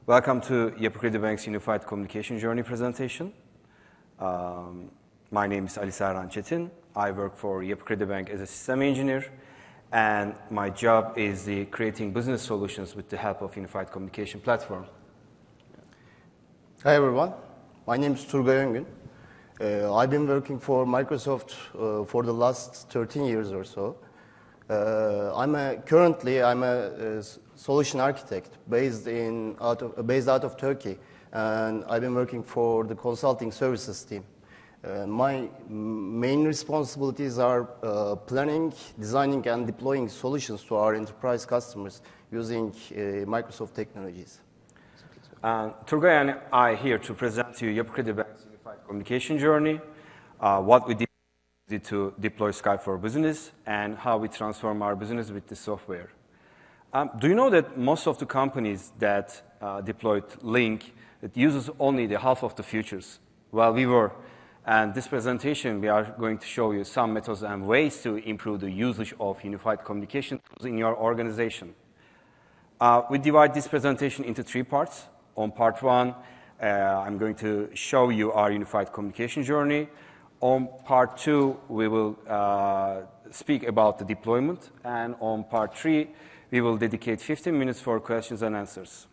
Welcome to Yapi Kredi Bank's Unified Communication Journey presentation. My name is Ali Serhan Çetin. I work for Yapi Kredi Bank as a system engineer, and my job is creating business solutions with the help of Unified Communication Platform. Hi everyone, my name is Turgay Öngün. I've been working for Microsoft for the last 13 years or so. Currently I'm a solution architect based out of Turkey, and I've been working for the consulting services team. My main responsibilities are planning, designing, and deploying solutions to our enterprise customers using Microsoft technologies. Turgay and I are here to present to you Yapi Kredi Bank's Unified Communication Journey, what we did to deploy Skype for business, and how we transform our business with the software. Do you know that most of the companies that deployed Link, it uses only the half of the features? Well, and this presentation, we are going to show you some methods and ways to improve the usage of unified communication tools in your organization. We divide this presentation into 3 parts. On part 1, I'm going to show you our unified communication journey. On part 2, we will speak about the deployment. And on part 3, we will dedicate 15 minutes for questions and answers.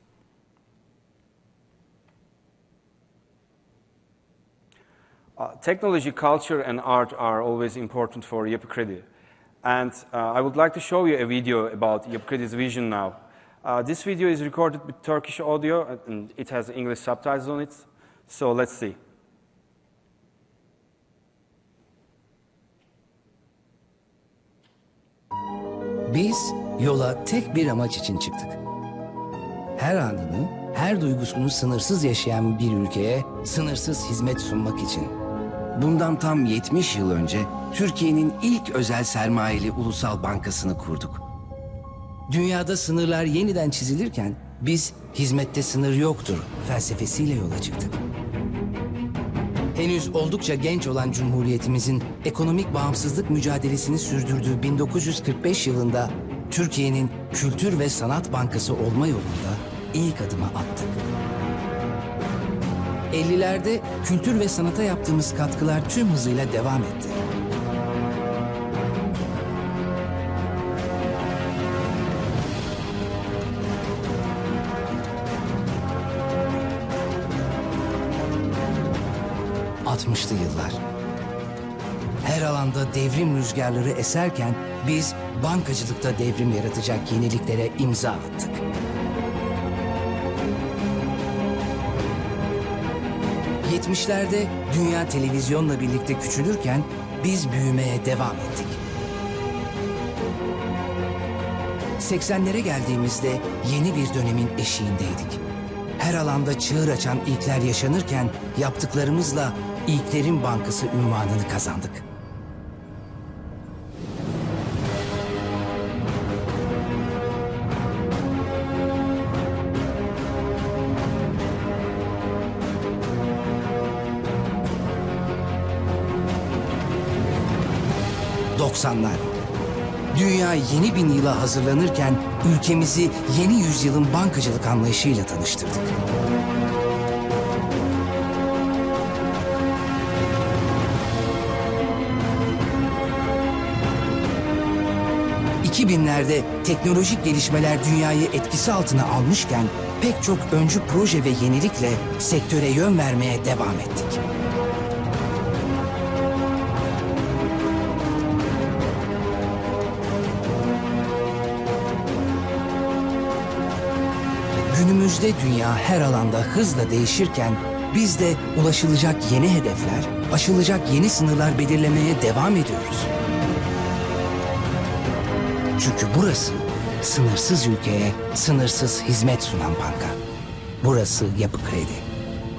Technology, culture, and art are always important for Yapi Kredi. And I would like to show you a video about Yapi Kredi's vision now. This video is recorded with Turkish audio, and it has English subtitles on it. So let's see. Biz yola tek bir amaç için çıktık. Her anını, her duygusunu sınırsız yaşayan bir ülkeye sınırsız hizmet sunmak için. Bundan tam 70 yıl önce Türkiye'nin ilk özel sermayeli ulusal bankasını kurduk. Dünyada sınırlar yeniden çizilirken biz hizmette sınır yoktur felsefesiyle yola çıktık. Henüz oldukça genç olan Cumhuriyetimizin ekonomik bağımsızlık mücadelesini sürdürdüğü 1945 yılında Türkiye'nin Kültür ve Sanat Bankası olma yolunda ilk adımı attık. 50'lerde kültür ve sanata yaptığımız katkılar tüm hızıyla devam etti. ...60'lı yıllar. Her alanda devrim rüzgarları eserken biz bankacılıkta devrim yaratacak yeniliklere imza attık. ...70'lerde dünya televizyonla birlikte küçülürken biz büyümeye devam ettik. 80'lere geldiğimizde yeni bir dönemin eşiğindeydik. Her alanda çığır açan ilkler yaşanırken yaptıklarımızla İlklerin Bankası unvanını kazandık. ...90'lar. Dünya yeni bin yıla hazırlanırken ülkemizi yeni yüzyılın bankacılık anlayışıyla tanıştırdık. 2000'lerde teknolojik gelişmeler dünyayı etkisi altına almışken pek çok öncü proje ve yenilikle sektöre yön vermeye devam ettik. Günümüzde dünya her alanda hızla değişirken biz de ulaşılacak yeni hedefler, aşılacak yeni sınırlar belirlemeye devam ediyoruz. Çünkü burası sınırsız ülkeye sınırsız hizmet sunan banka. Burası Yapi Kredi.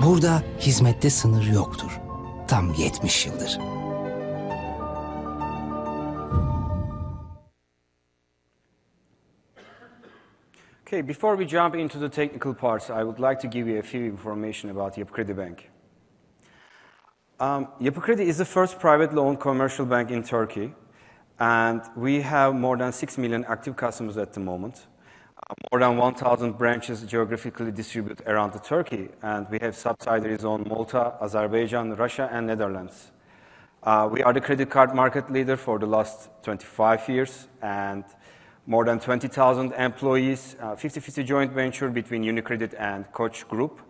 Burada hizmette sınır yoktur. Tam 70 yıldır. Okay, before we jump into the technical parts, I would like to give you a few information about Yapi Kredi Bank. Yapi Kredi is the first privately owned commercial bank in Turkey. And we have more than 6 million active customers at the moment. more than 1,000 branches geographically distributed around the Turkey, and we have subsidiaries on Malta, Azerbaijan, Russia, and Netherlands. We are the credit card market leader for the last 25 years, and more than 20,000 employees, 50-50 joint venture between UniCredit and Koç Group,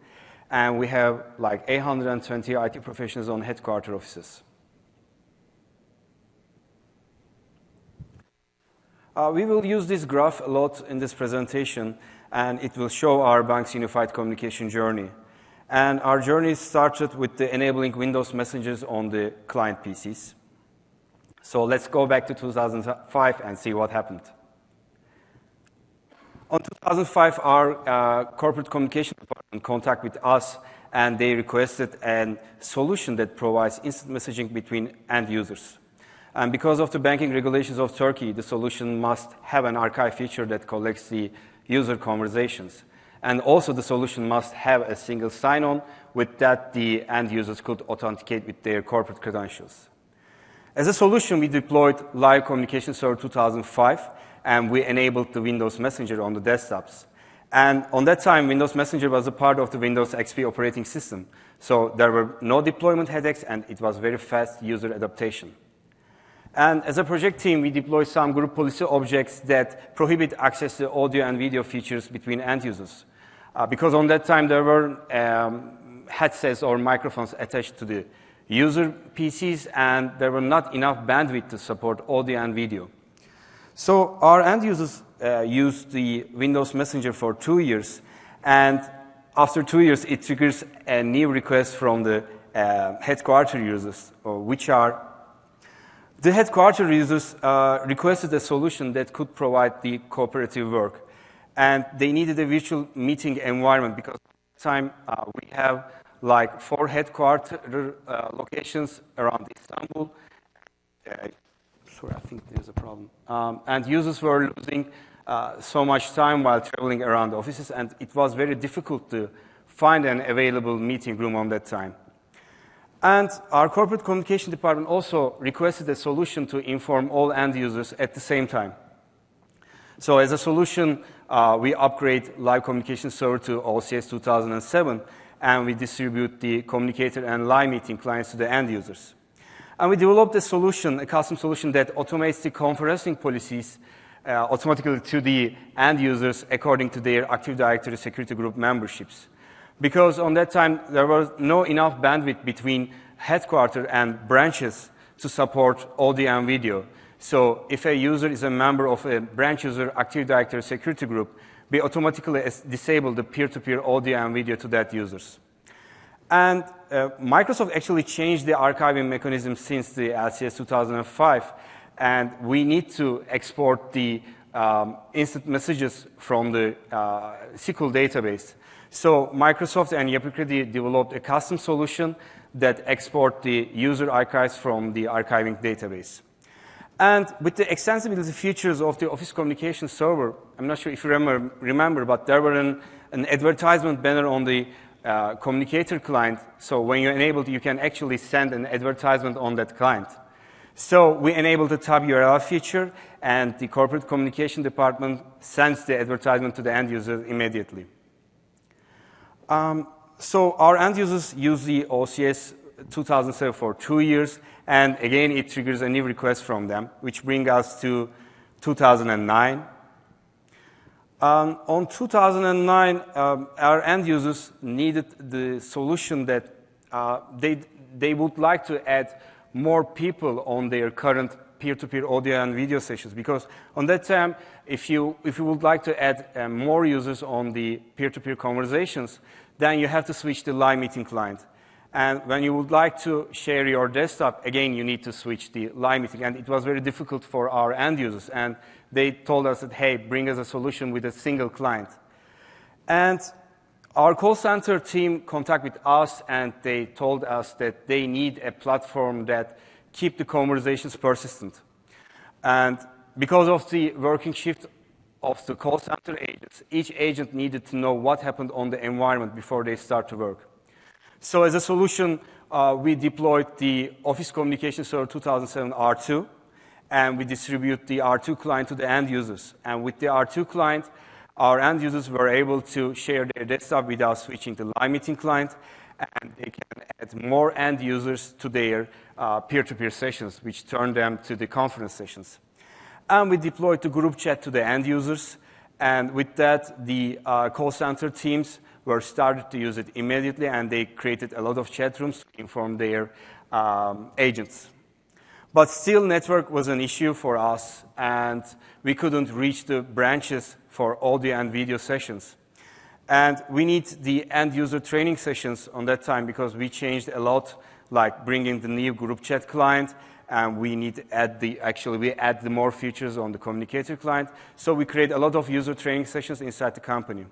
and we have like 820 IT professionals on headquarter offices. We will use this graph a lot in this presentation, and it will show our bank's unified communication journey. And our journey started with the enabling Windows messengers on the client PCs. So let's go back to 2005 and see what happened. On 2005, our corporate communication department contacted with us, and they requested a solution that provides instant messaging between end users. And because of the banking regulations of Turkey, the solution must have an archive feature that collects the user conversations. And also the solution must have a single sign-on with that the end users could authenticate with their corporate credentials. As a solution, we deployed Live Communication Server 2005, and we enabled the Windows Messenger on the desktops. And on that time, Windows Messenger was a part of the Windows XP operating system. So there were no deployment headaches, and it was very fast user adaptation. And as a project team, we deployed some group policy objects that prohibit access to audio and video features between end users. Because on that time, there were headsets or microphones attached to the user PCs, and there were not enough bandwidth to support audio and video. So our end users used the Windows Messenger for 2 years, and after 2 years, it triggers a new request from the headquarter users, which are the headquarter users requested a solution that could provide the cooperative work. And they needed a virtual meeting environment because at the time we have like 4 headquarter locations around Istanbul. Sorry, I think there's a problem. And users were losing so much time while traveling around offices, and it was very difficult to find an available meeting room on that time. And our corporate communication department also requested a solution to inform all end users at the same time. So as a solution, we upgrade Live Communication Server to OCS 2007, and we distribute the communicator and live meeting clients to the end users. And we developed a solution, a custom solution that automates the conferencing policies automatically to the end users according to their Active Directory security group memberships. Because on that time, there was no enough bandwidth between headquarters and branches to support audio and video. So if a user is a member of a branch user Active Directory security group, we automatically disable the peer-to-peer audio and video to that users. And Microsoft actually changed the archiving mechanism since the LCS 2005, and we need to export the instant messages from the SQL database. So Microsoft and Yapi Kredi developed a custom solution that exports the user archives from the archiving database. And with the extensibility features of the Office Communication Server, I'm not sure if you remember, but there were an advertisement banner on the communicator client. So when you enable it, you can actually send an advertisement on that client. So we enabled the tab URL feature, and the corporate communication department sends the advertisement to the end user immediately. So our end users use the OCS 2007 for 2 years, and again, it triggers a new request from them, which brings us to 2009. On 2009, our end users needed the solution that they would like to add more people on their current peer-to-peer audio and video sessions, because on that time, if you would like to add more users on the peer-to-peer conversations, then you have to switch the live meeting client. And when you would like to share your desktop, again, you need to switch the live meeting. And it was very difficult for our end users. And they told us that, hey, bring us a solution with a single client. And our call center team contacted with us, and they told us that they need a platform that keep the conversations persistent. And because of the working shift of the call center agents, each agent needed to know what happened on the environment before they start to work. So as a solution, we deployed the Office Communication Server 2007 R2, and we distribute the R2 client to the end users. And with the R2 client, our end users were able to share their desktop without switching to live meeting client, and they can add more end users to their peer-to-peer sessions, which turn them to the conference sessions. And we deployed the group chat to the end users, and with that, the call center teams were started to use it immediately, and they created a lot of chat rooms to inform their agents. But still, network was an issue for us, and we couldn't reach the branches for audio and video sessions. And we need the end-user training sessions on that time because we changed a lot, like bringing the new group chat client, and we need to add we add the more features on the communicator client. So we create a lot of user training sessions inside the company.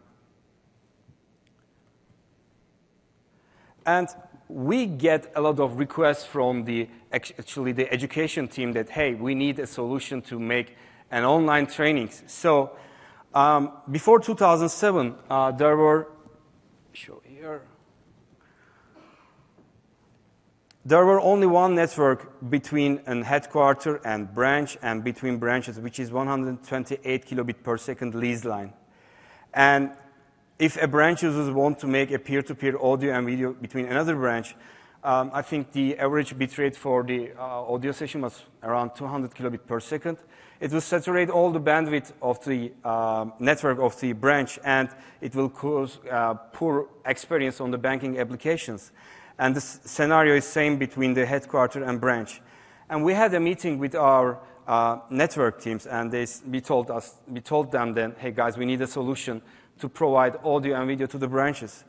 And we get a lot of requests from the education team that, hey, we need a solution to make an online training. So before 2007, there were only one network between a headquarter and branch and between branches, which is 128 kilobit per second lease line. And if a branch users want to make a peer-to-peer audio and video between another branch, I think the average bitrate for the audio session was around 200 kilobit per second. It will saturate all the bandwidth of the network of the branch, and it will cause poor experience on the banking applications. And the scenario is same between the headquarter and branch. And we had a meeting with our network teams, and we told them then, hey guys, we need a solution to provide audio and video to the branches.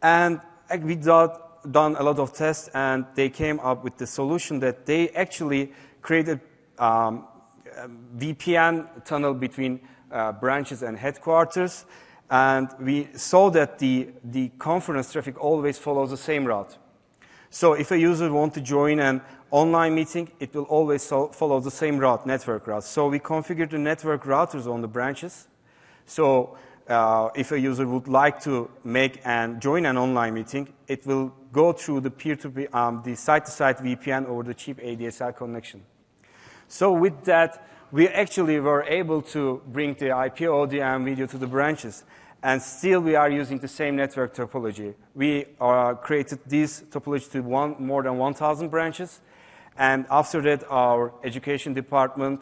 And we done a lot of tests, and they came up with the solution that they actually created a VPN tunnel between branches and headquarters, and we saw that the conference traffic always follows the same route. So if a user wants to join an online meeting, it will always follow the same route, network route. So we configured the network routers on the branches. So if a user would like to make and join an online meeting, it will go through the peer-to-peer, the site-to-site VPN over the cheap ADSL connection. So with that, we actually were able to bring the IP audio and video to the branches, and still we are using the same network topology. We created this topology to more than 1,000 branches, and after that, our education department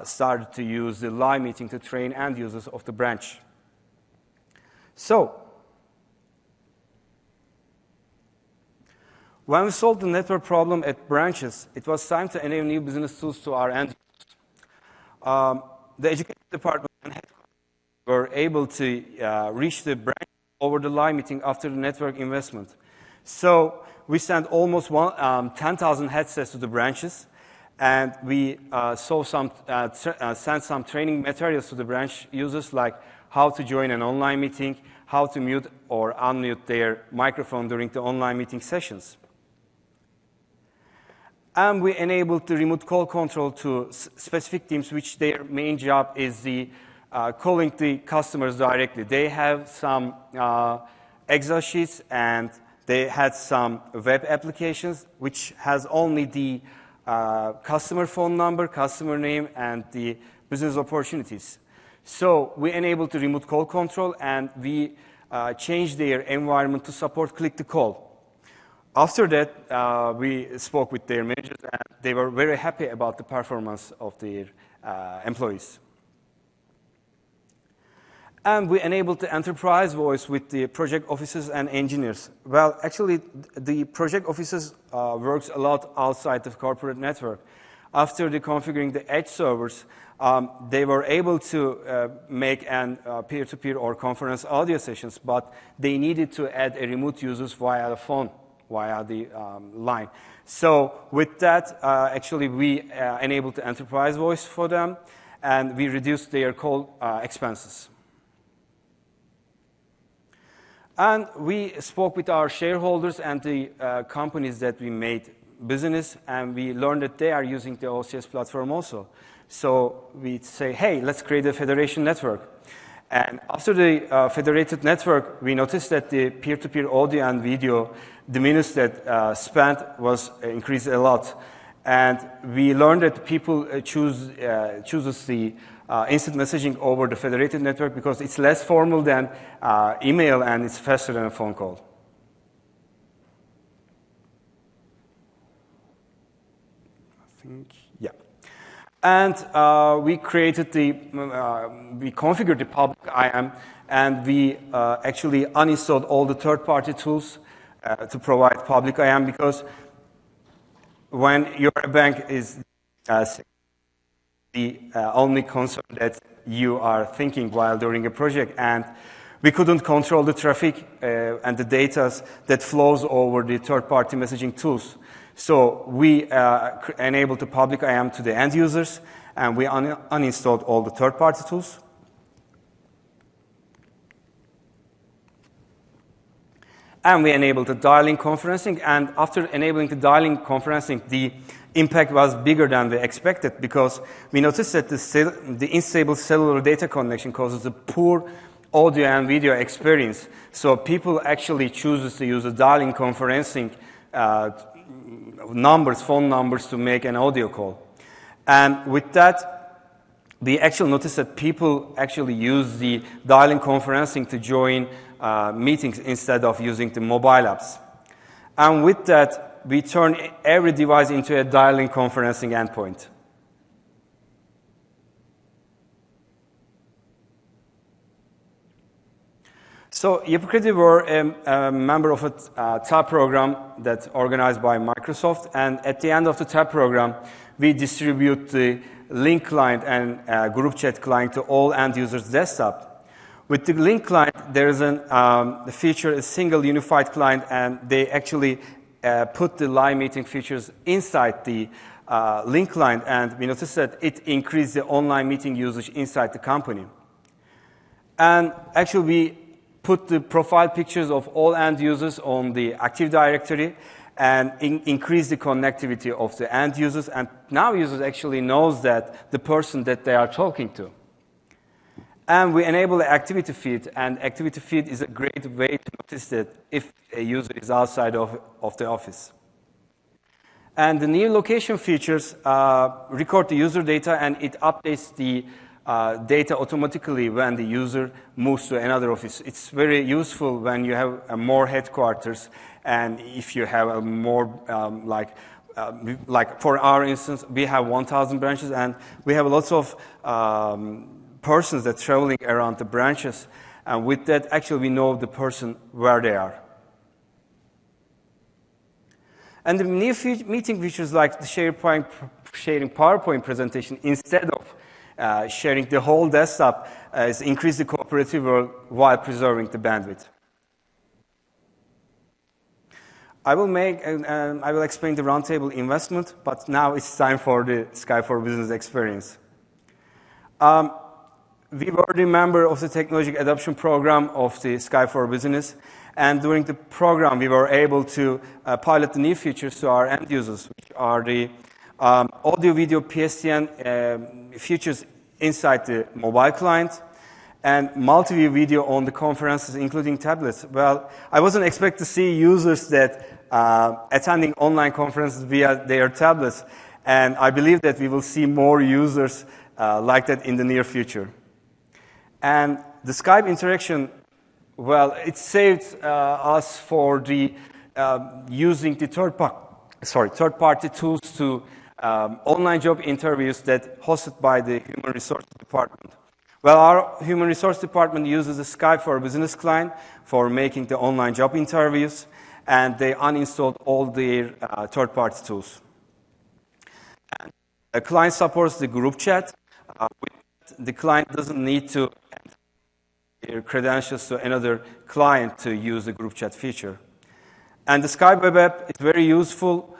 started to use the live meeting to train end users of the branch. So, when we solved the network problem at branches, it was time to enable new business tools to our end users. The education department and headquarters were able to reach the branch over the live meeting after the network investment. So we sent almost 10,000 headsets to the branches, and we sent some training materials to the branch users, like how to join an online meeting, how to mute or unmute their microphone during the online meeting sessions. And we enabled the remote call control to specific teams, which their main job is calling the customers directly. They have some Excel sheets, and they had some web applications, which has only the customer phone number, customer name, and the business opportunities. So we enabled the remote call control, and we changed their environment to support click to call. After that, we spoke with their managers, and they were very happy about the performance of their employees. And we enabled the enterprise voice with the project officers and engineers. Well, actually, the project officers works a lot outside the corporate network. After configuring the edge servers, they were able to make peer-to-peer or conference audio sessions, but they needed to add a remote users via the phone, via the line. So with that, actually, we enabled the enterprise voice for them, and we reduced their call expenses. And we spoke with our shareholders and the companies that we made business, and we learned that they are using the OCS platform also. So we say, hey, let's create a federation network. And after the federated network, we noticed that the peer-to-peer audio and video, the minutes that spent was increased a lot. And we learned that people chooses the instant messaging over the federated network because it's less formal than email and it's faster than a phone call. I think, yeah. And we created we configured the public IAM, and we actually uninstalled all the third-party tools to provide public IAM, because when you're a bank is the only concern that you are thinking while doing a project, and we couldn't control the traffic and the data that flows over the third-party messaging tools. So we enabled the public IAM to the end users, and we uninstalled all the third-party tools. And we enabled the dial-in conferencing, and after enabling the dial-in conferencing, the impact was bigger than we expected, because we noticed that the unstable cellular data connection causes a poor audio and video experience. So people actually choose to use the dial-in conferencing phone numbers to make an audio call. And with that, we actually noticed that people actually use the dial-in conferencing to join meetings instead of using the mobile apps. And with that, we turn every device into a dial-in conferencing endpoint. So Yapi Kredi were a member of a TAP program that's organized by Microsoft, and at the end of the TAP program, we distribute the link client and group chat client to all end users' desktop. With the link client, there is a feature, a single unified client, and they actually put the live meeting features inside the link client, and we noticed that it increased the online meeting usage inside the company. And actually, we put the profile pictures of all end users on the Active Directory and increase the connectivity of the end users, and now users actually knows that the person that they are talking to. And we enable the activity feed, and activity feed is a great way to notice that if a user is outside of the office. And the new location features record the user data, and it updates the data automatically when the user moves to another office. It's very useful when you have more headquarters, and if you have a more like for our instance, we have 1,000 branches, and we have lots of persons that are traveling around the branches, and with that, actually, we know the person where they are. And the new meeting features like the sharing PowerPoint presentation instead of sharing the whole desktop is increase the cooperative world while preserving the bandwidth. I will explain the roundtable investment, but now it's time for the Skype for Business experience. We were the member of the Technology Adoption Program of the Skype for Business, and during the program, we were able to pilot the new features to our end users, which are the audio-video PSTN features inside the mobile client, and multi-view video on the conferences, including tablets. Well, I wasn't expecting to see users that attending online conferences via their tablets, and I believe that we will see more users like that in the near future. And the Skype interaction, well, it saved us for the using the third-party tools to online job interviews that hosted by the Human Resources Department. Well, our Human Resource Department uses a Skype for Business client for making the online job interviews, and they uninstalled all their third-party tools. And the client supports the group chat. The client doesn't need to enter their credentials to another client to use the group chat feature. And the Skype web app is very useful.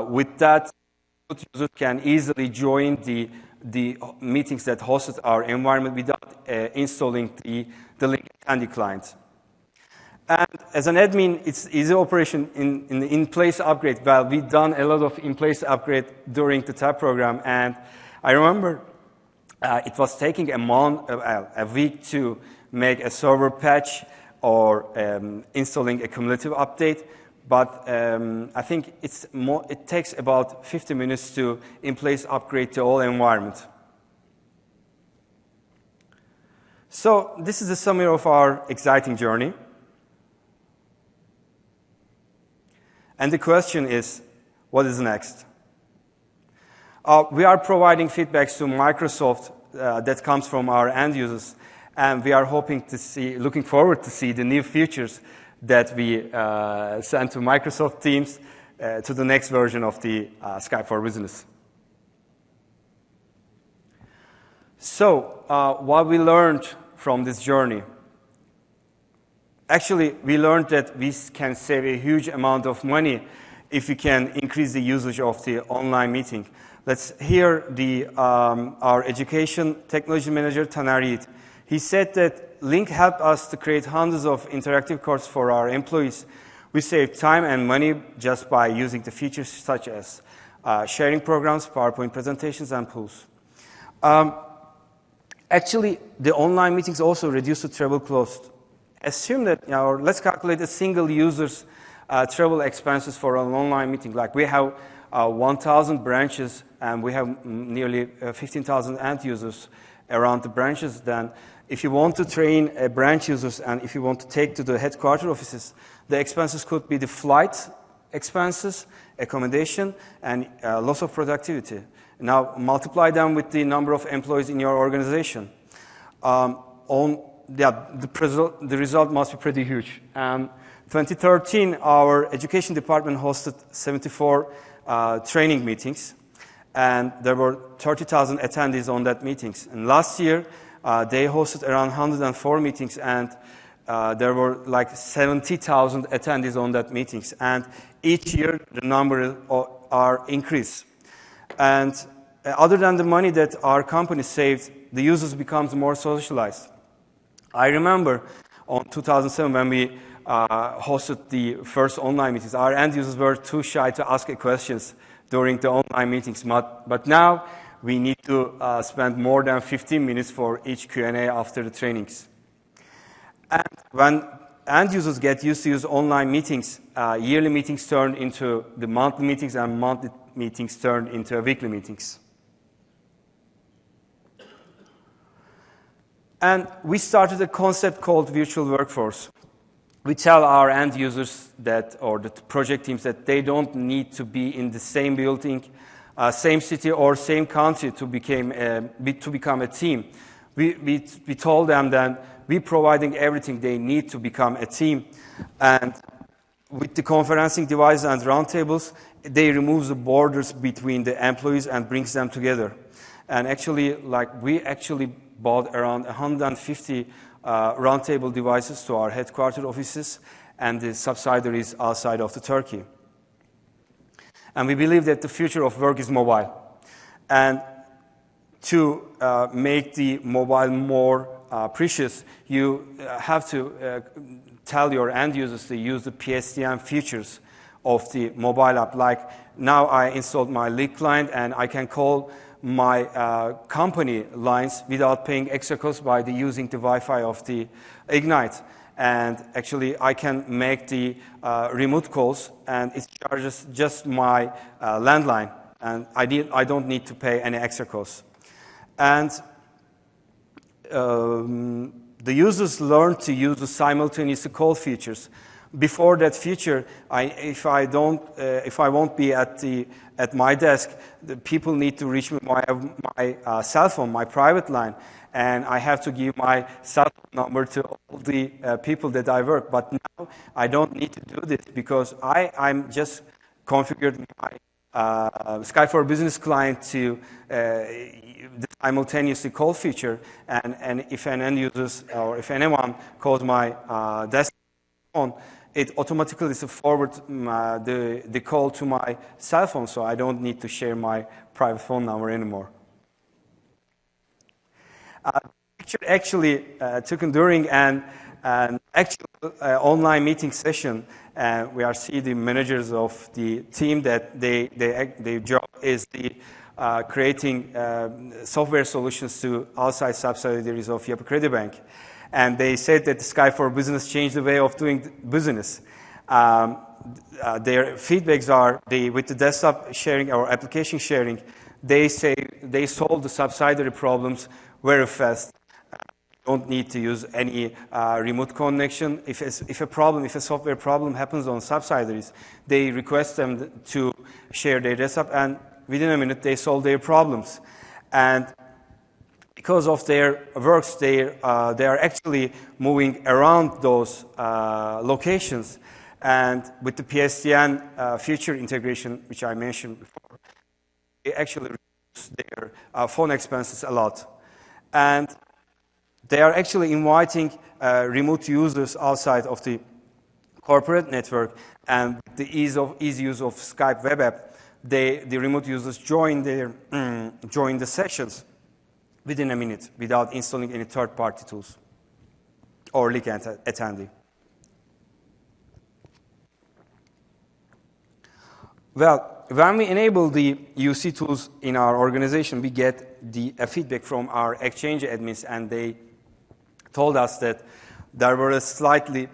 With that, users can easily join the meetings that hosted our environment without installing the link attendee client. And as an admin, it's easy operation in in-place upgrade. Well, we've done a lot of in-place upgrade during the TAP program, and I remember it was taking a week to make a server patch or installing a cumulative update. But I think it takes about 50 minutes to in-place upgrade to all environment. So this is a summary of our exciting journey. And the question is, what is next? We are providing feedbacks to Microsoft that comes from our end users, and we are looking forward to see the new features that we send to Microsoft Teams to the next version of the Skype for Business. So, what we learned from this journey? Actually, we learned that we can save a huge amount of money if we can increase the usage of the online meeting. Let's hear our education technology manager, Taner. He said that Link helped us to create hundreds of interactive courses for our employees. We saved time and money just by using the features such as sharing programs, PowerPoint presentations, and pools. Actually, the online meetings also reduce the travel cost. Assume that, let's calculate a single user's travel expenses for an online meeting. Like we have 1,000 branches and we have nearly 15,000 end users around the branches. Then if you want to train branch users and if you want to take to the headquarter offices, the expenses could be the flight expenses, accommodation, and loss of productivity. Now multiply them with the number of employees in your organization. The result must be pretty huge. 2013, our education department hosted 74 training meetings, and there were 30,000 attendees on that meetings. And last year, they hosted around 104 meetings, and there were like 70,000 attendees on that meetings. And each year, the number are increased. And other than the money that our company saved, the users becomes more socialized. I remember on 2007 when we hosted the first online meetings, our end users were too shy to ask questions during the online meetings. But now we need to spend more than 15 minutes for each Q&A after the trainings. And when end users get used to use online meetings, yearly meetings turn into the monthly meetings, and monthly meetings turn into weekly meetings. And we started a concept called virtual workforce. We tell our end users or the project teams that they don't need to be in the same building, same city, or same country to become a team. We told them that we're providing everything they need to become a team. And with the conferencing devices and roundtables, they remove the borders between the employees and brings them together. And actually, we bought around 150 roundtable devices to our headquarter offices and the subsidiaries outside of Turkey. And we believe that the future of work is mobile. And to make the mobile more precious, you have to tell your end users to use the PSTN features of the mobile app. Like now I installed my Leak client and I can call my company lines without paying extra cost by using the Wi-Fi of the Ignite. And actually, I can make the remote calls, and it charges just my landline, and I don't need to pay any extra cost. And the users learn to use the simultaneous call features. Before that feature, if I won't be at my desk, the people need to reach me my cell phone, my private line, and I have to give my cell phone number to all the people that I work. But now I don't need to do this because I'm just configured my Skype for Business client to the simultaneously call feature, and if an end user or if anyone calls my desk phone, it automatically forwards the call to my cell phone, so I don't need to share my private phone number anymore. Actually took during an actual online meeting session, and we are seeing the managers of the team that their job is creating software solutions to outside subsidiaries of Yapi Kredi Bank. And they said that the Skype for Business changed the way of doing business. Their feedbacks are, with the desktop sharing or application sharing, they say they solve the subsidiary problems very fast. don't need to use any remote connection. If a software problem happens on subsidiaries, they request them to share their desktop, and within a minute they solve their problems. And because of their works, they are actually moving around those locations. And with the PSTN feature integration, which I mentioned before, they actually reduce their phone expenses a lot. And they are actually inviting remote users outside of the corporate network, and the easy use of Skype web app, the remote users join the sessions within a minute without installing any third-party tools or link attendee. Well, when we enable the UC tools in our organization, we get a feedback from our Exchange admins, and they told us that there were a slightly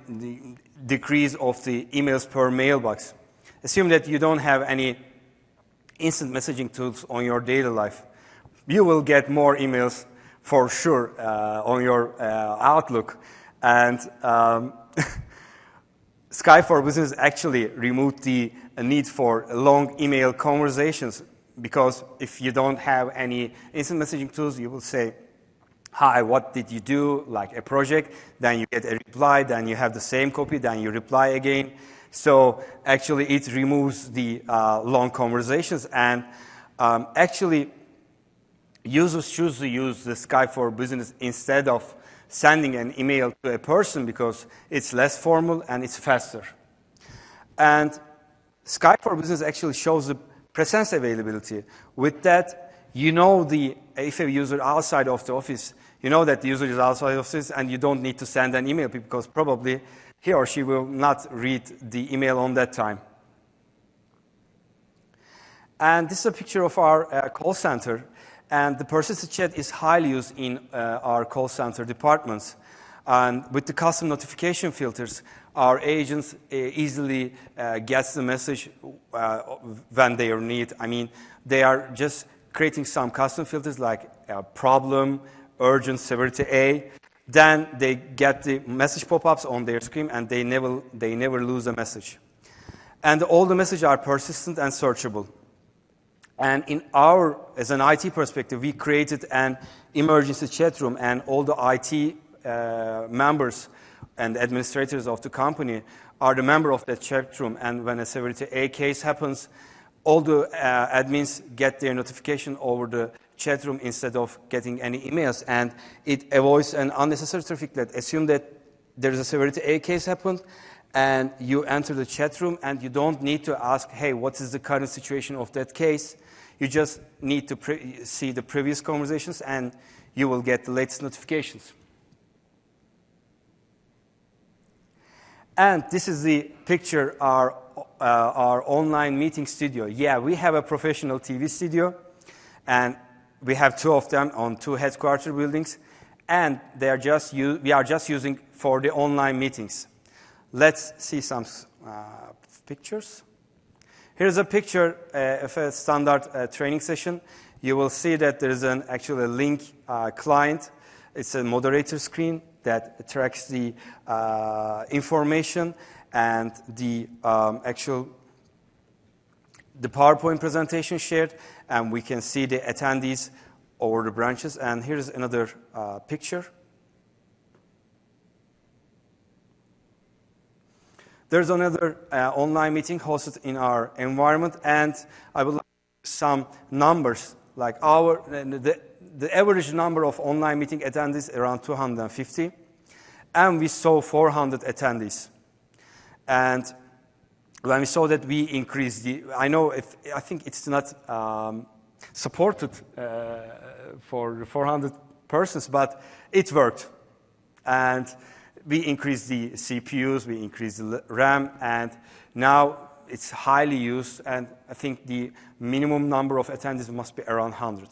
decrease of the emails per mailbox. Assume that you don't have any instant messaging tools on your daily life. You will get more emails for sure on your Outlook. And Skype for Business actually removed the need for long email conversations, because if you don't have any instant messaging tools, you will say, hi, what did you do, like a project, then you get a reply, then you have the same copy, then you reply again. So actually it removes the long conversations, and actually users choose to use the Skype for Business instead of sending an email to a person, because it's less formal and it's faster. And Skype for Business actually shows the presence availability. With that, you know if a user outside of the office, you know that the user is outside of the office, and you don't need to send an email, because probably he or she will not read the email on that time. And this is a picture of our call center. And the persistent chat is highly used in our call center departments. And with the custom notification filters, our agents easily gets the message when they are need. I mean, they are just creating some custom filters like problem, urgent, severity A. Then they get the message pop-ups on their screen, and they never lose a message. And all the messages are persistent and searchable. And as an IT perspective, we created an emergency chat room, and all the IT members and administrators of the company are the member of that chat room. And when a severity A case happens, all the admins get their notification over the chat room instead of getting any emails. And it avoids an unnecessary traffic light. Assume that there is a severity A case happened, and you enter the chat room, and you don't need to ask, hey, what is the current situation of that case? You just need to see the previous conversations, and you will get the latest notifications. And this is the picture of our online meeting studio. Yeah, we have a professional TV studio, and we have 2 of them on 2 headquarter buildings, and we are just using for the online meetings. Let's see some pictures. Here's a picture of a standard training session. You will see that there is actually a link client. It's a moderator screen that tracks the information and the PowerPoint presentation shared, and we can see the attendees over the branches. And here's another picture. There's another online meeting hosted in our environment, and I would like to give some numbers. Like the average number of online meeting attendees around 250, and we saw 400 attendees. And when we saw that, we increased I think it's not supported for 400 persons, but it worked. And we increased the CPUs, we increased the RAM, and now it's highly used, and I think the minimum number of attendees must be around 100.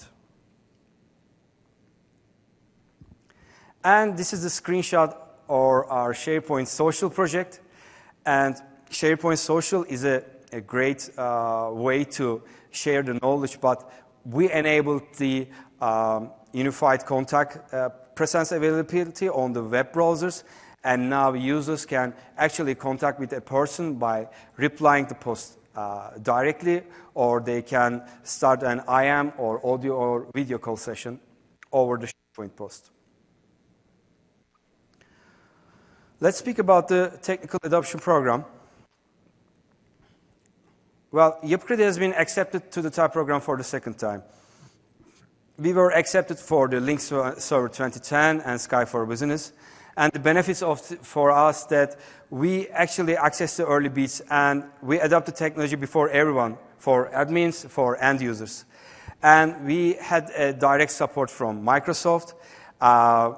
And this is a screenshot of our SharePoint Social project. And SharePoint Social is a great way to share the knowledge, but we enabled the unified contact presence availability on the web browsers, and now users can actually contact with a person by replying to post directly, or they can start an IM or audio or video call session over the SharePoint post. Let's speak about the technical adoption program. Well, Yapi Kredi has been accepted to the type program for the second time. We were accepted for the Link Server 2010 and Skype for Business. And the benefits for us that we actually access the early beats and we adopt the technology before everyone, for admins, for end users. And we had a direct support from Microsoft.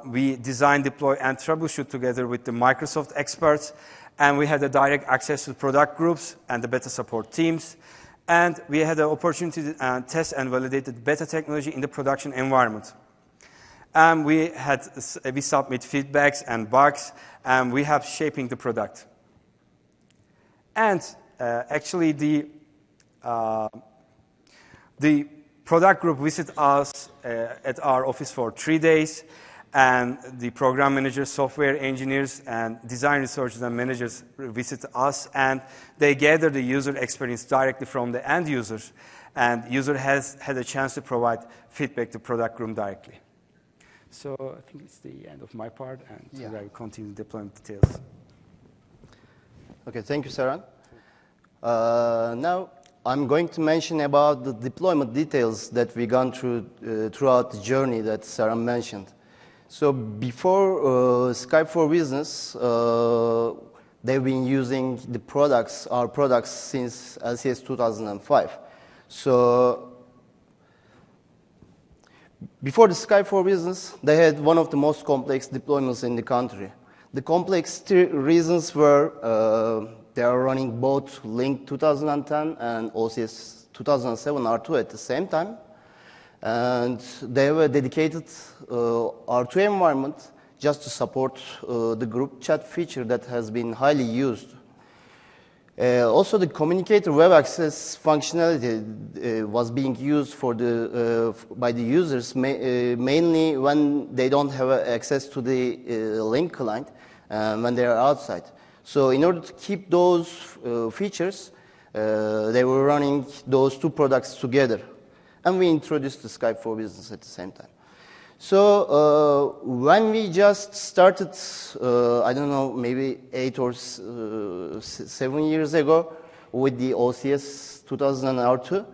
We design, deploy, and troubleshoot together with the Microsoft experts. And we had a direct access to product groups and the beta support teams. And we had the opportunity to test and validate the beta technology in the production environment. We submit feedbacks and bugs, and we have shaping the product. And actually, the product group visited us at our office for 3 days, and the program managers, software engineers, and design researchers and managers visit us, and they gather the user experience directly from the end users, and user has had a chance to provide feedback to product room directly. So I think it's the end of my part, and I will continue deployment details. Okay, thank you, Saran. Now I'm going to mention about the deployment details that we've gone through throughout the journey that Saran mentioned. So before Skype for Business, they've been using the products, our products, since LCS 2005. So before the Skype for Business, they had one of the most complex deployments in the country. The complex reasons were they are running both Link 2010 and OCS 2007 R2 at the same time. And they have a dedicated R2 environment just to support the group chat feature that has been highly used. Also, the communicator web access functionality was being used for by the users mainly when they don't have access to the Link client when they are outside. So in order to keep those features, they were running those two products together. And we introduced the Skype for Business at the same time. So when we just started, I don't know, maybe 8 or 7 years ago with the OCS 2000 R2,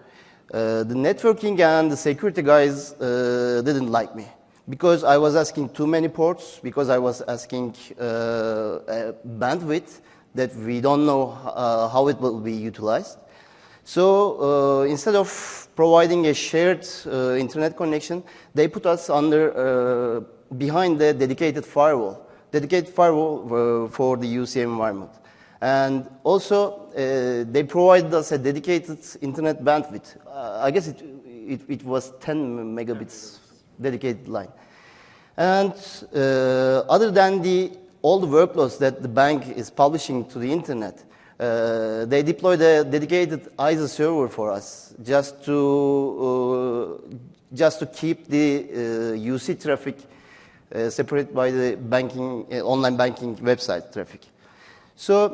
the networking and the security guys didn't like me because I was asking too many ports, because I was asking bandwidth that we don't know how it will be utilized. So instead of providing a shared internet connection, they put us under behind the dedicated firewall for the UC environment. And also, they provided us a dedicated internet bandwidth. I guess it was 10 megabits dedicated line. And other than all the workloads that the bank is publishing to the internet, they deployed a dedicated ISO server for us just to keep the UC traffic separated by the online banking website traffic. So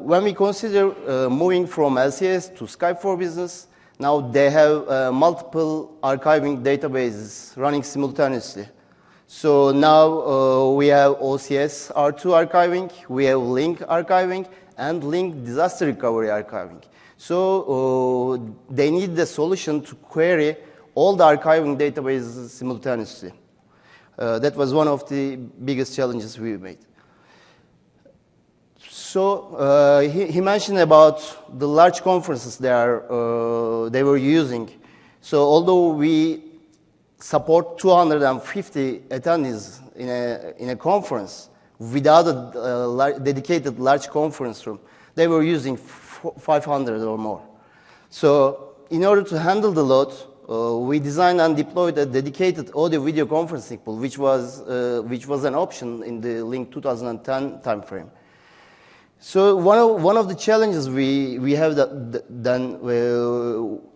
when we consider moving from LCS to Skype for Business, now they have multiple archiving databases running simultaneously. So now we have OCS R2 archiving, we have Link archiving, and Link disaster recovery archiving. So they need the solution to query all the archiving databases simultaneously. That was one of the biggest challenges we made. So he mentioned about the large conferences they were using. So although we support 250 attendees in a conference without a dedicated large conference room, they were using 500 or more. So in order to handle the load, we designed and deployed a dedicated audio-video conferencing pool, which was an option in the Link 2010 timeframe. So one of the challenges we have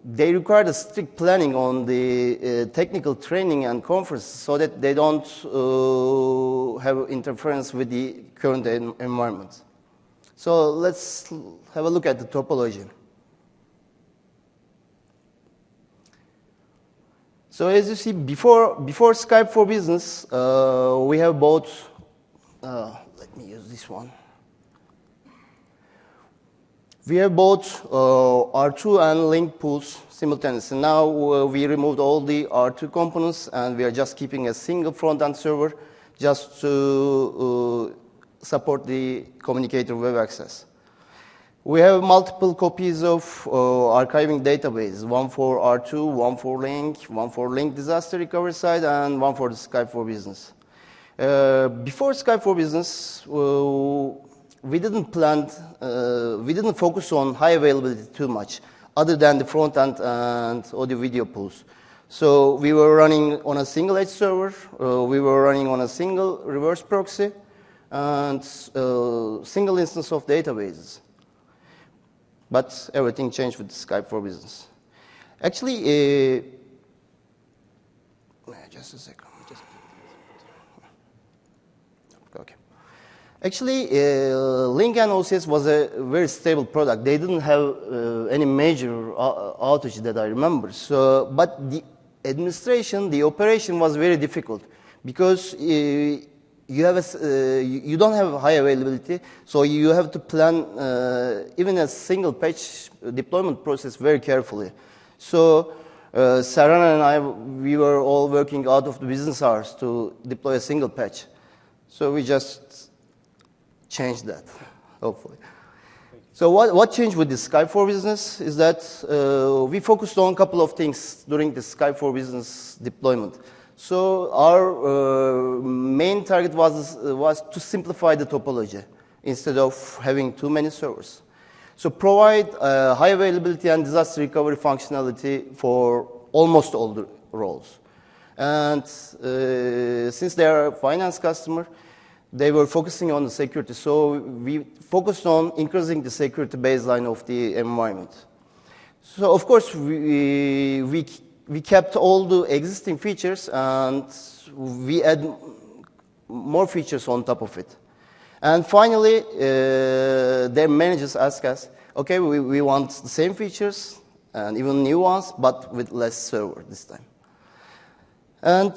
they require the strict planning on the technical training and conferences so that they don't have interference with the current environment. So let's have a look at the topology. So as you see, before Skype for Business, we have both, let me use this one. We have both R2 and link pools simultaneously. Now we removed all the R2 components and we are just keeping a single front-end server just to support the communicator web access. We have multiple copies of archiving databases, one for R2, one for link disaster recovery side, and one for the Skype for Business. Before Skype for Business, we didn't focus on high availability too much, other than the front end and audio video pools. So we were running on a single edge server, we were running on a single reverse proxy, and single instance of databases. But everything changed with Skype for Business. Actually, just a second. Okay. Actually, Link and OCS was a very stable product. They didn't have any major outage that I remember. So, but the administration, the operation was very difficult because you don't have high availability, so you have to plan even a single patch deployment process very carefully. So Saran and I, we were all working out of the business hours to deploy a single patch. So we just changed that, hopefully. So what changed with the Skype for Business is that we focused on a couple of things during the Skype for Business deployment. So our main target was to simplify the topology instead of having too many servers. So provide high availability and disaster recovery functionality for almost all the roles. And since they are a finance customer, they were focusing on the security. So we focused on increasing the security baseline of the environment. So of course, we kept all the existing features and we add more features on top of it. And finally, their managers asked us, okay, we want the same features and even new ones, but with less server this time. And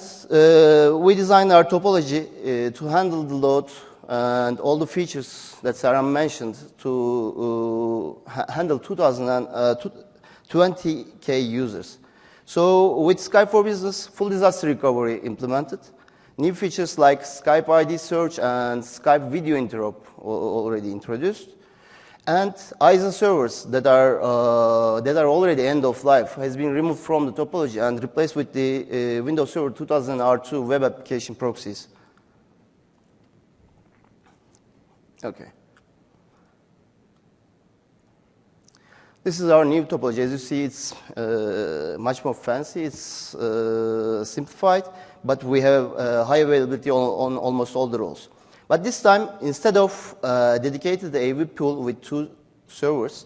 we designed our topology to handle the load and all the features that Sarah mentioned to handle 20K users. So with Skype for Business, full disaster recovery implemented. New features like Skype ID search and Skype video interop already introduced. And ISO servers that are already end of life has been removed from the topology and replaced with the Windows Server 2000 R2 web application proxies. Okay. This is our new topology. As you see, it's much more fancy. It's simplified, but we have high availability on almost all the roles. But this time, instead of dedicated AV pool with 2 servers,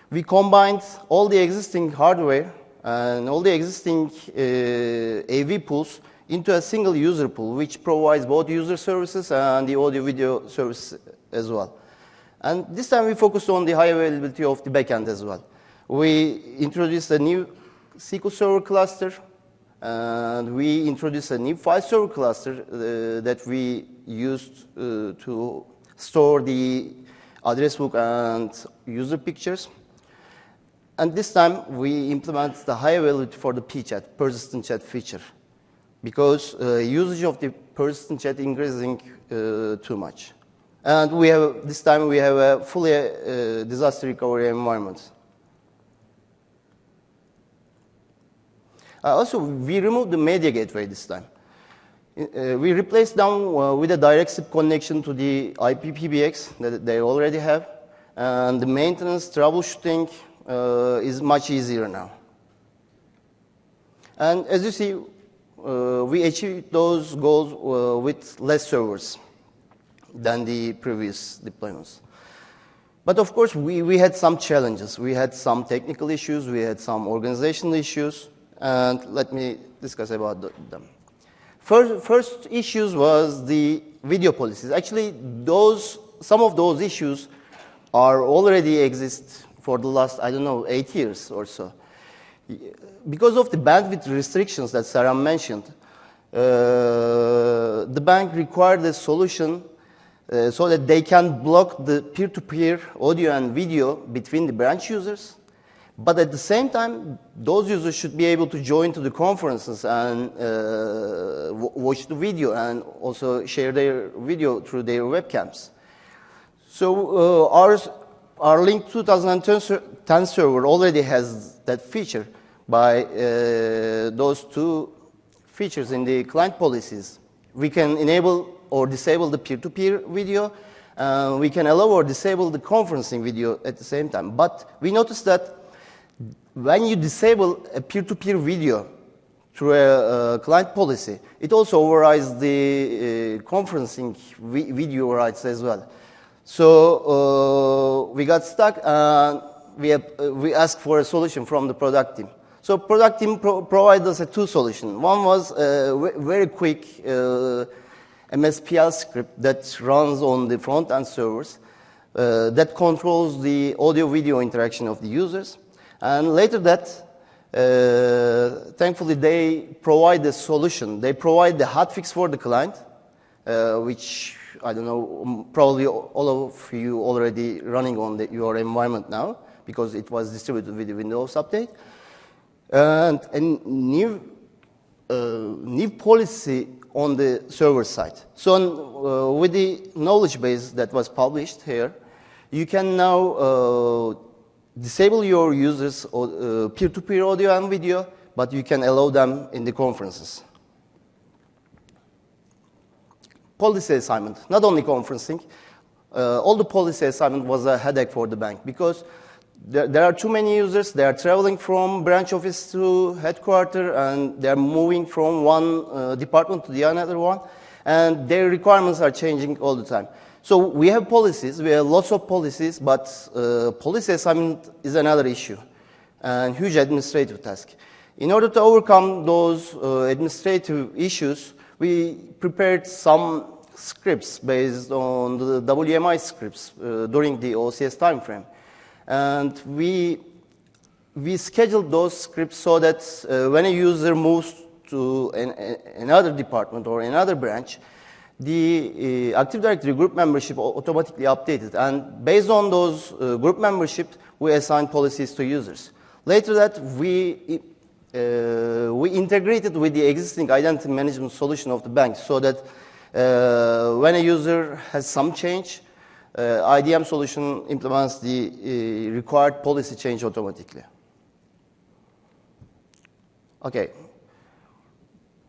we combined all the existing hardware and all the existing AV pools into a single user pool, which provides both user services and the audio-video service as well. And this time, we focused on the high availability of the backend as well. We introduced a new SQL Server cluster, and we introduced a new file server cluster that we used to store the address book and user pictures. And this time, we implemented the high availability for the PChat, persistent chat feature, because usage of the persistent chat increasing too much. And this time, we have a fully disaster recovery environment. Also, we removed the media gateway this time. We replaced them with a direct SIP connection to the IP PBX that they already have. And the maintenance, troubleshooting is much easier now. And as you see, we achieved those goals with less servers than the previous deployments. But of course, we had some challenges. We had some technical issues, we had some organizational issues, and let me discuss about them. First issues was the video policies. Actually, some of those issues are already exist for the last, I don't know, 8 years or so. Because of the bandwidth restrictions that Sarah mentioned, the bank required a solution so that they can block the peer-to-peer audio and video between the branch users. But at the same time, those users should be able to join to the conferences and watch the video and also share their video through their webcams. So our Link 2010 server already has that feature by those two features in the client policies. We can enable or disable the peer-to-peer video. We can allow or disable the conferencing video at the same time. But we noticed that when you disable a peer-to-peer video through a client policy, it also overrides the conferencing video rights as well. So we got stuck and we asked for a solution from the product team. So product team provided us two solutions. One was a very quick MSPL script that runs on the front-end servers that controls the audio-video interaction of the users. And later that, thankfully, they provide the solution. They provide the hotfix for the client, which, I don't know, probably all of you already running on your environment now, because it was distributed with the Windows update. And a new policy on the server side. So with the knowledge base that was published here, you can now disable your users' peer-to-peer audio and video, but you can allow them in the conferences. Policy assignment, not only conferencing. All the policy assignment was a headache for the bank because there are too many users. They are traveling from branch office to headquarters, and they are moving from one department to the another one, and their requirements are changing all the time. So we have policies, we have lots of policies, but policy assignment is another issue, and huge administrative task. In order to overcome those administrative issues, we prepared some scripts based on the WMI scripts during the OCS timeframe. And we scheduled those scripts so that when a user moves to another department or another branch, the Active Directory group membership automatically updated. And based on those group memberships, we assign policies to users. Later that, we integrated with the existing identity management solution of the bank so that when a user has some change, IDM solution implements the required policy change automatically. Okay.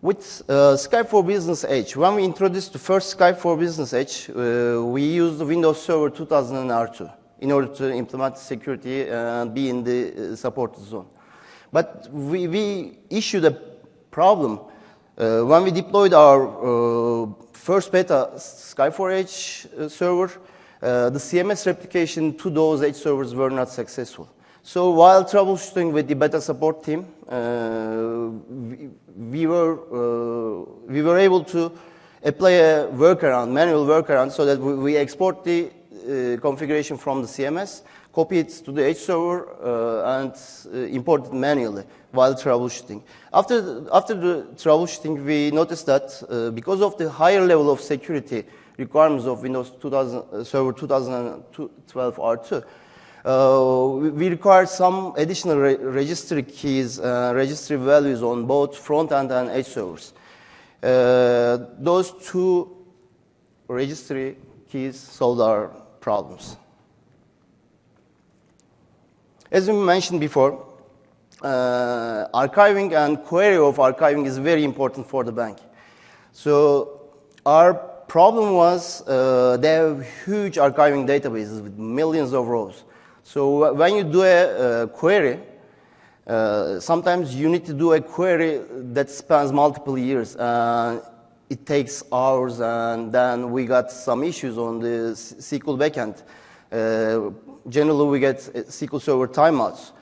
With Skype for Business Edge, when we introduced the first Skype for Business Edge, we used the Windows Server 2000 and R2 in order to implement security and be in the supported zone. But we issued a problem when we deployed our first beta Skype for Edge server. The CMS replication to those Edge servers were not successful. So while troubleshooting with the beta support team, we were able to apply a workaround, manual workaround, so that we export the configuration from the CMS, copy it to the Edge server, and import it manually while troubleshooting. After the troubleshooting, we noticed that because of the higher level of security requirements of Windows 2000, Server 2012 R2, we require some additional registry keys, registry values on both front-end and Edge servers. Those two registry keys solved our problems. As we mentioned before, archiving and query of archiving is very important for the bank. So our problem was they have huge archiving databases with millions of rows. So when you do a query, sometimes you need to do a query that spans multiple years. It takes hours, and then we got some issues on the SQL backend. Generally, we get SQL Server timeouts.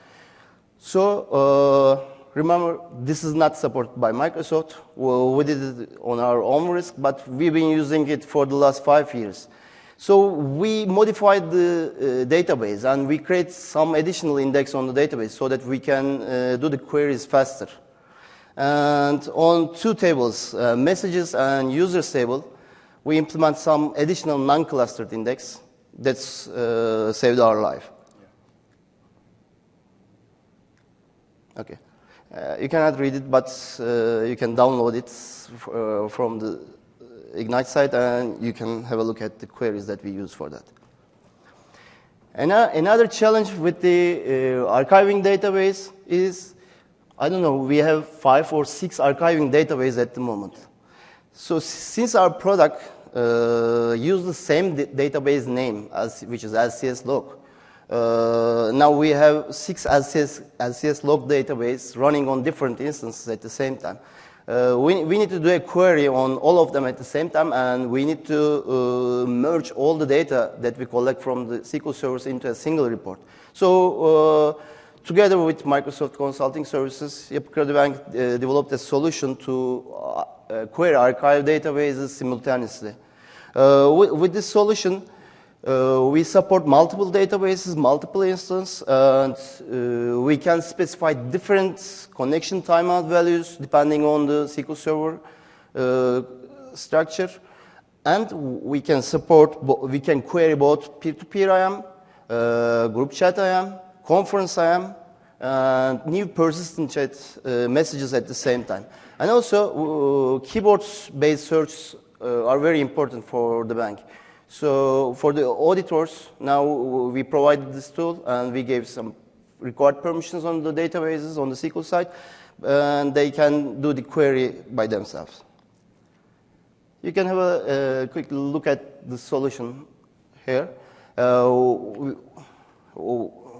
So remember, this is not supported by Microsoft. Well, we did it on our own risk, but we've been using it for the last 5 years. So we modified the database, and we create some additional index on the database so that we can do the queries faster. And on 2 tables, messages and users table, we implement some additional non-clustered index that's saved our life. Okay. You cannot read it, but you can download it from the Ignite site, and you can have a look at the queries that we use for that. Another challenge with the archiving database is, I don't know, we have 5 or 6 archiving databases at the moment. So since our product uses the same database name, which is LCS log, now we have 6 LCS log database running on different instances at the same time. We need to do a query on all of them at the same time, and we need to merge all the data that we collect from the SQL servers into a single report. So together with Microsoft Consulting Services, Yapi Kredi Bank developed a solution to query archive databases simultaneously. With this solution, we support multiple databases, multiple instances, and we can specify different connection timeout values depending on the SQL Server structure. And we can query both peer-to-peer IAM, group chat IAM, conference IAM, and new persistent chat messages at the same time. And also, keyboard-based searches are very important for the bank. So for the auditors, now we provided this tool, and we gave some required permissions on the databases on the SQL side, and they can do the query by themselves. You can have a quick look at the solution here.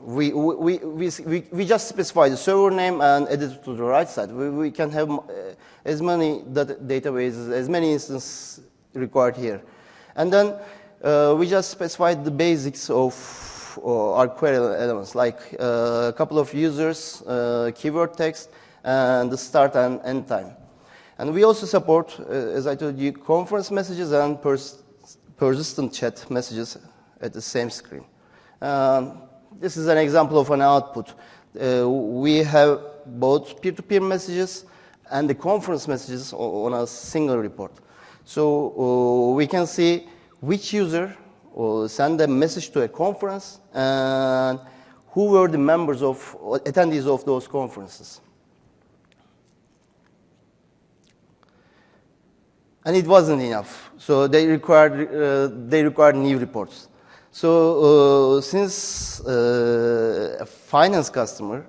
We just specify the server name and edit it to the right side. We can have as many databases, as many instances required here. And then we just specified the basics of our query elements, like a couple of users, keyword text, and the start and end time. And we also support, as I told you, conference messages and persistent chat messages at the same screen. This is an example of an output. We have both peer-to-peer messages and the conference messages on a single report. So we can see which user sent a message to a conference and who were the members of attendees of those conferences. And it wasn't enough, so they required new reports. So since a finance customer,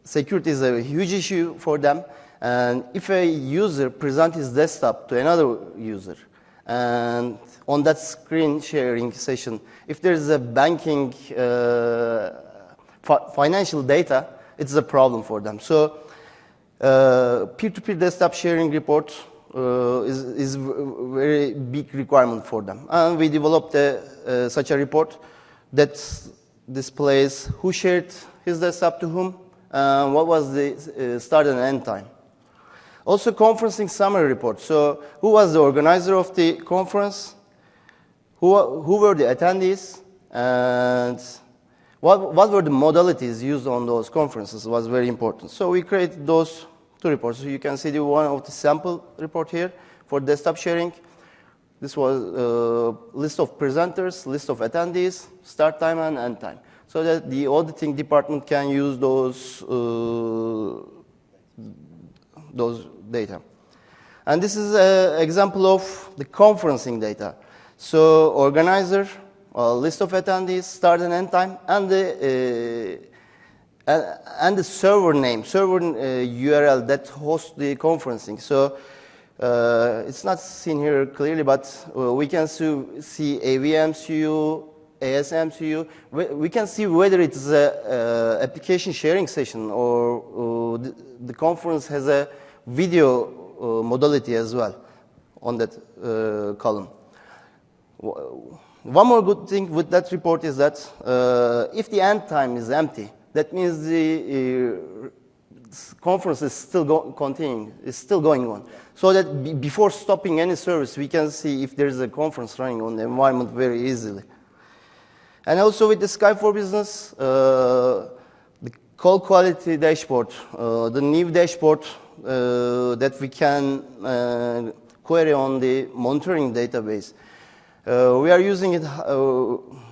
security is a huge issue for them, and if a user presents his desktop to another user, and on that screen sharing session, if there is a banking financial data, it's a problem for them. So peer-to-peer desktop sharing report is a very big requirement for them. And we developed such a report that displays who shared his desktop to whom, and what was the start and end time. Also, conferencing summary report. So who was the organizer of the conference? Who were the attendees? And what were the modalities used on those conferences was very important. So we created those 2 reports. So you can see the one of the sample report here for desktop sharing. This was a list of presenters, list of attendees, start time and end time, so that the auditing department can use those data. And this is an example of the conferencing data. So organizer, list of attendees, start and end time, and the server name, server URL that hosts the conferencing. So it's not seen here clearly, but we can see AVMCU, ASMCU. We can see whether it is an application sharing session or the conference has a video modality as well on that column. one more good thing with that report is that if the end time is empty, that means the conference is still continuing, is still going on. So that before stopping any service, we can see if there is a conference running on the environment very easily. And also with the Skype for Business, the call quality dashboard, the new dashboard that we can query on the monitoring database. We are using it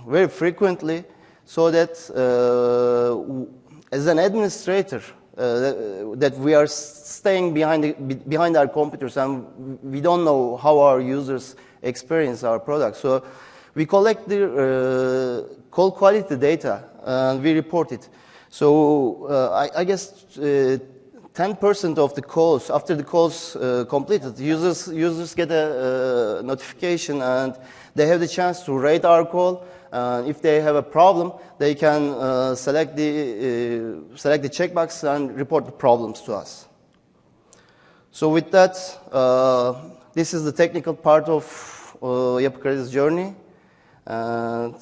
very frequently so that as an administrator, that we are staying behind our computers and we don't know how our users experience our product. So we collect the call quality data and we report it. So I guess 10% of the calls, after the calls completed, users get a notification and they have the chance to rate our call. If they have a problem, they can select the checkbox and report the problems to us. So with that, this is the technical part of Yapi Kredi's journey. And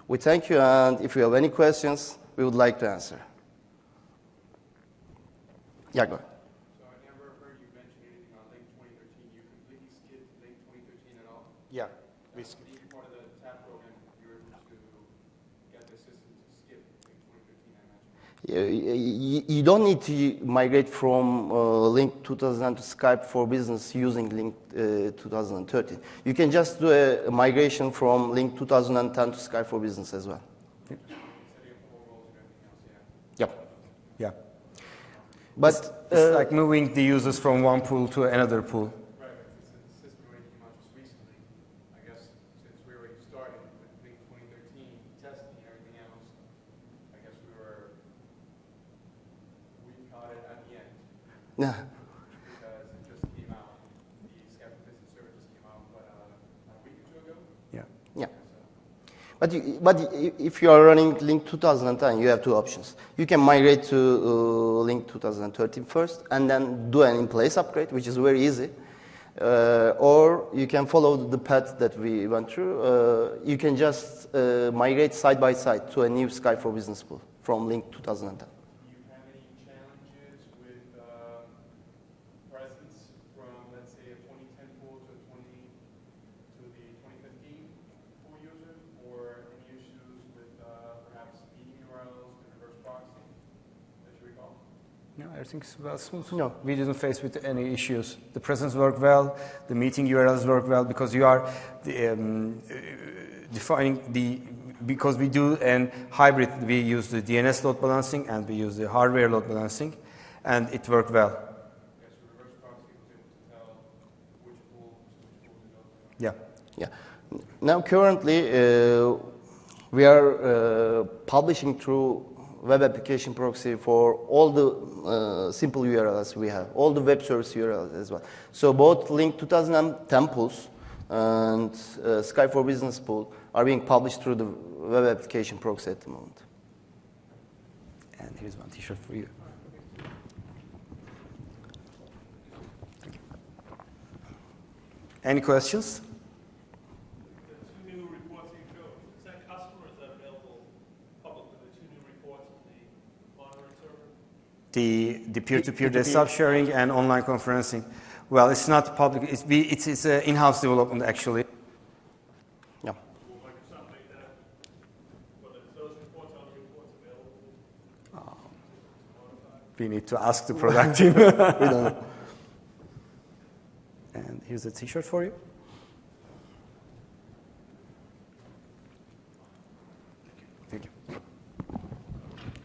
we thank you, and if you have any questions, we would like to answer. Yeah, go ahead. So I never heard you mention anything on Link 2013. You completely skipped Link 2013 at all? Yeah. Being part of the TAP program, you were able to get the system to skip Link 2013, I imagine. You don't need to migrate from Link 2000 to Skype for Business using Link 2013. You can just do a migration from Link 2010 to Skype for Business as well. Setting up the whole roles and everything else, Yep. Yeah. But It's like moving the users from one pool to another pool. Right, but since the system already came out just recently, I guess since we already started with Link 2013 testing and everything else, I guess we caught it at the end. yeah. Because it just came out, the Skype for Business server just came out, what, a week or two ago? Yeah. Yeah. But if you are running Link 2010, you have two options. You can migrate to Link 2013 first and then do an in-place upgrade, which is very easy. Or you can follow the path that we went through. You can just migrate side by side to a new Skype for Business pool from Link 2010. Do you have any challenges with presence from, let's say, a 2010 pool to the 2015 pool users, or any issues with perhaps speeding URLs and reverse proxy that you recall? No, everything's well smooth. No. We didn't face with any issues. The presence worked well, the meeting URLs work well, because you are defining because we do a hybrid, we use the DNS load balancing and we use the hardware load balancing, and it worked well. Yes, reverse proxy was able to tell which pool to go to. Yeah. Yeah. Now currently, we are publishing through web application proxy for all the simple URLs we have, all the web service URLs as well. So both Link 2010 pools and Skype for Business pool are being published through the web application proxy at the moment. And here's one t-shirt for you. Any questions? The two new reports you showed, is that customers that are available publicly, the two new reports on the monitoring server? The peer-to-peer desktop sharing and online conferencing. Well, it's not public. It's in-house development, actually. Yeah. Will Microsoft make that, whether it's those reports on the reports available? We need to ask the product team. We don't know. And here's a t-shirt for you. Thank you.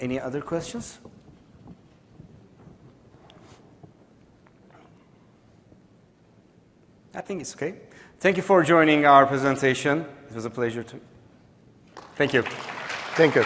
Any other questions? I think it's okay. Thank you for joining our presentation. It was a pleasure to. Thank you. Thank you.